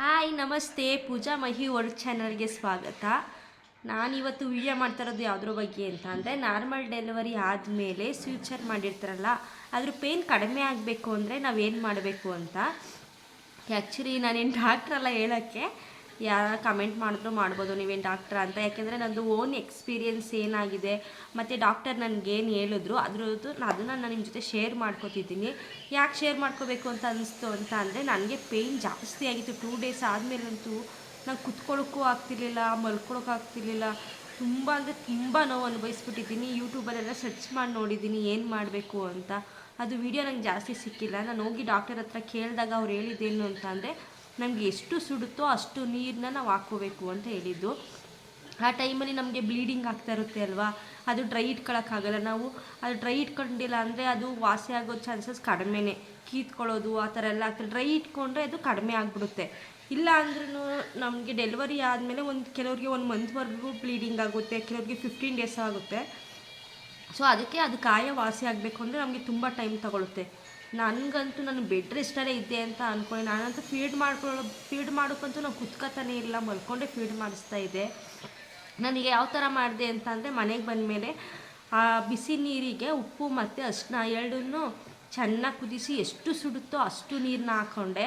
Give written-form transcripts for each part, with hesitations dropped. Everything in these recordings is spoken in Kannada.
ಹಾಯ್ ನಮಸ್ತೆ, ಪೂಜಾ ಮಹಿ ವರ್ಲ್ಡ್ ಚಾನಲ್ಗೆ ಸ್ವಾಗತ. ನಾನಿವತ್ತು ವಿಡಿಯೋ ಮಾಡ್ತಾ ಇರೋದು ಯಾವುದ್ರ ಬಗ್ಗೆ ಅಂತ ಅಂದರೆ, ನಾರ್ಮಲ್ ಡೆಲಿವರಿ ಆದಮೇಲೆ ಫ್ಯೂಚರ್ ಮಾಡಿರ್ತಾರಲ್ಲ, ಅದ್ರ ಪೇಯ್ನ್ ಕಡಿಮೆ ಆಗಬೇಕು ಅಂದರೆ ನಾವೇನು ಮಾಡಬೇಕು ಅಂತ. ಆ್ಯಕ್ಚುಲಿ ನಾನೇನು ಡಾಕ್ಟ್ರಲ್ಲ ಹೇಳೋಕ್ಕೆ, ಯಾರು ಕಮೆಂಟ್ ಮಾಡಿದ್ರು ಮಾಡ್ಬೋದು ನೀವೇನು ಡಾಕ್ಟ್ರ ಅಂತ. ಯಾಕೆಂದರೆ ನನ್ನದು ಓನ್ ಎಕ್ಸ್ಪೀರಿಯೆನ್ಸ್ ಏನಾಗಿದೆ ಮತ್ತು ಡಾಕ್ಟರ್ ನನಗೇನು ಹೇಳಿದ್ರು ಅದನ್ನು ನಾನು ನಿಮ್ಮ ಜೊತೆ ಶೇರ್ ಮಾಡ್ಕೋತಿದ್ದೀನಿ. ಯಾಕೆ ಶೇರ್ ಮಾಡ್ಕೋಬೇಕು ಅಂತ ಅನಿಸ್ತು ಅಂತ ಅಂದರೆ, ನನಗೆ ಪೇಯ್ನ್ ಜಾಸ್ತಿ ಆಗಿತ್ತು. 2 ಡೇಸ್ ಆದಮೇಲಂತೂ ನಾನು ಕುತ್ಕೊಳ್ಳೋಕ್ಕೂ ಆಗ್ತಿರ್ಲಿಲ್ಲ, ಮಲ್ಕೊಳ್ಳೋಕೆ ಆಗ್ತಿರ್ಲಿಲ್ಲ. ತುಂಬ ಅಂದರೆ ತುಂಬ ನೋವು ಅನುಭವಿಸ್ಬಿಟ್ಟಿದ್ದೀನಿ. ಯೂಟ್ಯೂಬಲ್ಲೆಲ್ಲ ಸರ್ಚ್ ಮಾಡಿ ನೋಡಿದ್ದೀನಿ ಏನು ಮಾಡಬೇಕು ಅಂತ. ಅದು ವಿಡಿಯೋ ನಂಗೆ ಜಾಸ್ತಿ ಸಿಕ್ಕಿಲ್ಲ. ನಾನು ಹೋಗಿ ಡಾಕ್ಟರ್ ಹತ್ರ ಕೇಳಿದಾಗ ಅವ್ರು ಹೇಳಿದ್ದೇನು ಅಂತ ಅಂದರೆ, ನಮಗೆ ಎಷ್ಟು ಸುಡುತ್ತೋ ಅಷ್ಟು ನೀರನ್ನ ನಾವು ಹಾಕ್ಕೋಬೇಕು ಅಂತ ಹೇಳಿದ್ದು. ಆ ಟೈಮಲ್ಲಿ ನಮಗೆ ಬ್ಲೀಡಿಂಗ್ ಆಗ್ತಾ ಇರುತ್ತೆ ಅಲ್ವಾ, ಅದು ಡ್ರೈ ಇಟ್ಕೊಳ್ಳೋಕ್ಕಾಗಲ್ಲ. ನಾವು ಅದು ಡ್ರೈ ಇಟ್ಕೊಂಡಿಲ್ಲ ಅಂದರೆ ಅದು ವಾಸಿ ಆಗೋ ಚಾನ್ಸಸ್ ಕಡಿಮೆನೇ. ಕೀತ್ಕೊಳ್ಳೋದು ಆ ಥರ ಎಲ್ಲ ಆಗ್ತದೆ. ಡ್ರೈ ಇಟ್ಕೊಂಡ್ರೆ ಅದು ಕಡಿಮೆ ಆಗಿಬಿಡುತ್ತೆ. ಇಲ್ಲ ಅಂದ್ರೂ ನಮಗೆ ಡೆಲಿವರಿ ಆದಮೇಲೆ ಕೆಲವ್ರಿಗೆ 1 ಮಂತ್ವರೆಗೂ ಬ್ಲೀಡಿಂಗ್ ಆಗುತ್ತೆ, ಕೆಲವ್ರಿಗೆ 15 ಡೇಸ್ ಆಗುತ್ತೆ. ಸೊ ಅದಕ್ಕೆ ಅದು ಕಾಯ ವಾಸಿ ಆಗಬೇಕು ಅಂದರೆ ನಮಗೆ ತುಂಬ ಟೈಮ್ ತಗೊಳುತ್ತೆ. ನನಗಂತೂ ನಾನು ಬೆಡ್ ರೆಸ್ಟಲ್ಲೇ ಇದ್ದೆ ಅಂತ ಅಂದ್ಕೊಳ್ಳಿ. ನಾನಂತೂ ಫೀಡ್ ಮಾಡೋಕ್ಕಂತೂ ನಾವು ಕುತ್ಕೋತಾನೆ ಇಲ್ಲ, ಮಲ್ಕೊಂಡೇ ಫೀಡ್ ಮಾಡಿಸ್ತಾ ಇದ್ದೆ. ನನಗೆ ಯಾವ ಥರ ಮಾಡಿದೆ ಅಂತ ಅಂದರೆ, ಮನೆಗೆ ಬಂದಮೇಲೆ ಬಿಸಿ ನೀರಿಗೆ ಉಪ್ಪು ಮತ್ತು ಅರಿಶಿನ ಎರಡನ್ನೂ ಚೆನ್ನಾಗಿ ಕುದಿಸಿ ಎಷ್ಟು ಸುಡುತ್ತೋ ಅಷ್ಟು ನೀರನ್ನ ಹಾಕ್ಕೊಂಡೆ.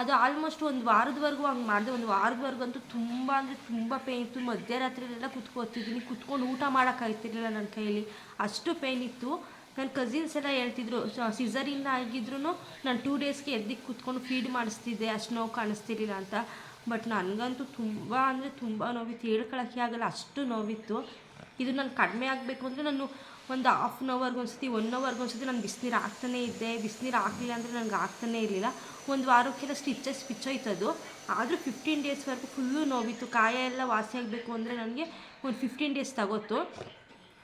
ಅದು ಆಲ್ಮೋಸ್ಟ್ 1 ವಾರದವರೆಗೂ ಹಂಗೆ ಮಾಡಿದೆ. 1 ವಾರದವರೆಗೂ ಅಂತೂ ತುಂಬ ಅಂದರೆ ತುಂಬ ಪೇಯ್ನ್ ಇತ್ತು. ಮಧ್ಯರಾತ್ರಿಯೆಲ್ಲ ಕುತ್ಕೋತಿದ್ದೀನಿ, ಕುತ್ಕೊಂಡು ಊಟ ಮಾಡೋಕ್ಕಾಗ್ತಿರ್ಲಿಲ್ಲ ನನ್ನ ಕೈಯಲ್ಲಿ, ಅಷ್ಟು ಪೇಯ್ನ್ ಇತ್ತು. ನನ್ನ ಕಸಿನ್ಸ್ ಎಲ್ಲ ಹೇಳ್ತಿದ್ರು, ಸಿಸರಿನ್ ಆಗಿದ್ರು ನಾನು 2 ಡೇಸ್ಗೆ ಎದ್ದಿಗೆ ಕೂತ್ಕೊಂಡು ಫೀಡ್ ಮಾಡಿಸ್ತಿದ್ದೆ, ಅಷ್ಟು ನೋವು ಕಾಣಿಸ್ತಿರ್ಲಿಲ್ಲ ಅಂತ. ಬಟ್ ನನಗಂತೂ ತುಂಬ ಅಂದರೆ ತುಂಬ ನೋವಿತ್ತು, ಹೇಳ್ಕೊಳಕ್ಕೆ ಆಗಲ್ಲ, ಅಷ್ಟು ನೋವಿತ್ತು. ಇದು ನಾನು ಕಡಿಮೆ ಆಗಬೇಕು ಅಂದರೆ ನಾನು ಒಂದು ½ ಅನ್ ಅವರ್ಗೆ ಒಂದ್ಸತಿ 1 ಅವರ್ಗೆ ಒಂದ್ಸತಿ ನಾನು ಬಿಸಿನೀರು ಹಾಕ್ತಾನೇ ಇದ್ದೆ. ಬಿಸಿನೀರು ಹಾಕಲಿಲ್ಲ ಅಂದರೆ ನನಗೆ ಆಗ್ತಾನೇ ಇರಲಿಲ್ಲ. 1 ವಾರಕ್ಕೆಲ್ಲ ಸ್ಟಿಚಸ್ ಬಿಚ್ಚೋಯ್ತದು. ಆದರೂ 15 ಡೇಸ್ವರೆಗೂ ಫುಲ್ಲು ನೋವಿತ್ತು. ಕಾಯ ಎಲ್ಲ ವಾಸಿ ಆಗಬೇಕು ಅಂದರೆ ನನಗೆ ಒಂದು 15 ಡೇಸ್ ತಗೋತು.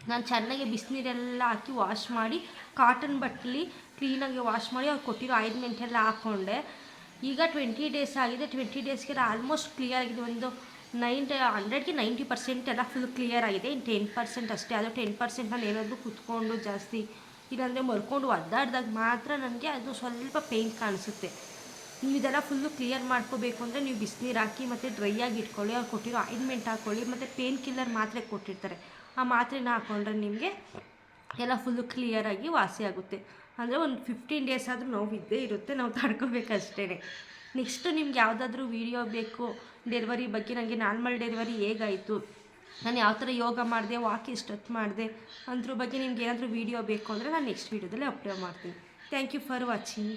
ನಾನು ಚೆನ್ನಾಗಿ ಬಿಸಿನೀರೆಲ್ಲ ಹಾಕಿ ವಾಶ್ ಮಾಡಿ, ಕಾಟನ್ ಬಟ್ಟಲಿ ಕ್ಲೀನಾಗಿ ವಾಶ್ ಮಾಡಿ ಅವ್ರು ಕೊಟ್ಟಿರೋ ಆಯಿಂಟ್ಮೆಂಟ್ ಎಲ್ಲ ಹಾಕ್ಕೊಂಡೆ. ಈಗ 20 ಡೇಸ್ ಆಗಿದೆ. 20 ಡೇಸ್ಗೆಲ್ಲ ಆಲ್ಮೋಸ್ಟ್ ಕ್ಲಿಯರ್ ಆಗಿದೆ. ಒಂದು 100ಗೆ 90% ಎಲ್ಲ ಫುಲ್ ಕ್ಲಿಯರ್ ಆಗಿದೆ. ಇನ್ನು 10% ಅಷ್ಟೇ. ಅದು 10% ನಾನು ಏನಾದರೂ ಕುತ್ಕೊಂಡು ಜಾಸ್ತಿ ಇಲ್ಲಾಂದರೆ ಮಲ್ಕೊಂಡು ಒದ್ದಾಡಿದಾಗ ಮಾತ್ರ ನನಗೆ ಅದು ಸ್ವಲ್ಪ ಪೇಯ್ನ್ ಕಾಣಿಸುತ್ತೆ. ನೀವು ಇದೆಲ್ಲ ಫುಲ್ಲು ಕ್ಲಿಯರ್ ಮಾಡ್ಕೋಬೇಕು ಅಂದರೆ ನೀವು ಬಿಸಿನೀರು ಹಾಕಿ ಮತ್ತು ಡ್ರೈ ಆಗಿ ಇಟ್ಕೊಳ್ಳಿ. ಅವ್ರು ಕೊಟ್ಟಿರೋ ಆಯಿಂಟ್ಮೆಂಟ್ ಹಾಕ್ಕೊಳ್ಳಿ ಮತ್ತು ಪೇಯ್ನ್ ಕಿಲ್ಲರ್ ಮಾತ್ರೆ ಕೊಟ್ಟಿರ್ತಾರೆ, ಆ ಮಾತ್ರೆನ ಹಾಕ್ಕೊಂಡ್ರೆ ನಿಮಗೆ ಎಲ್ಲ ಫುಲ್ಲು ಕ್ಲಿಯರಾಗಿ ವಾಸಿ ಆಗುತ್ತೆ. ಅಂದರೆ ಒಂದು 15 ಡೇಸ್ ಆದರೂ ನೋವು ಇದ್ದೇ ಇರುತ್ತೆ, ನಾವು ತಡ್ಕೋಬೇಕಷ್ಟೇ. ನೆಕ್ಸ್ಟು ನಿಮ್ಗೆ ಯಾವುದಾದ್ರೂ ವೀಡಿಯೋ ಬೇಕು ಡೆಲಿವರಿ ಬಗ್ಗೆ, ನನಗೆ ನಾರ್ಮಲ್ ಡೆಲಿವರಿ ಹೇಗಾಯಿತು, ನಾನು ಯಾವ ಥರ ಯೋಗ ಮಾಡಿದೆ, ವಾಕ್ ಎಷ್ಟೊತ್ತು ಮಾಡಿದೆ ಅದ್ರ ಬಗ್ಗೆ ನಿಮ್ಗೆ ಏನಾದರೂ ವೀಡಿಯೋ ಬೇಕು ಅಂದರೆ ನಾನು ನೆಕ್ಸ್ಟ್ ವೀಡಿಯೋದಲ್ಲಿ ಅಪ್ಲೋಡ್ ಮಾಡ್ತೀನಿ. Thank you for watching.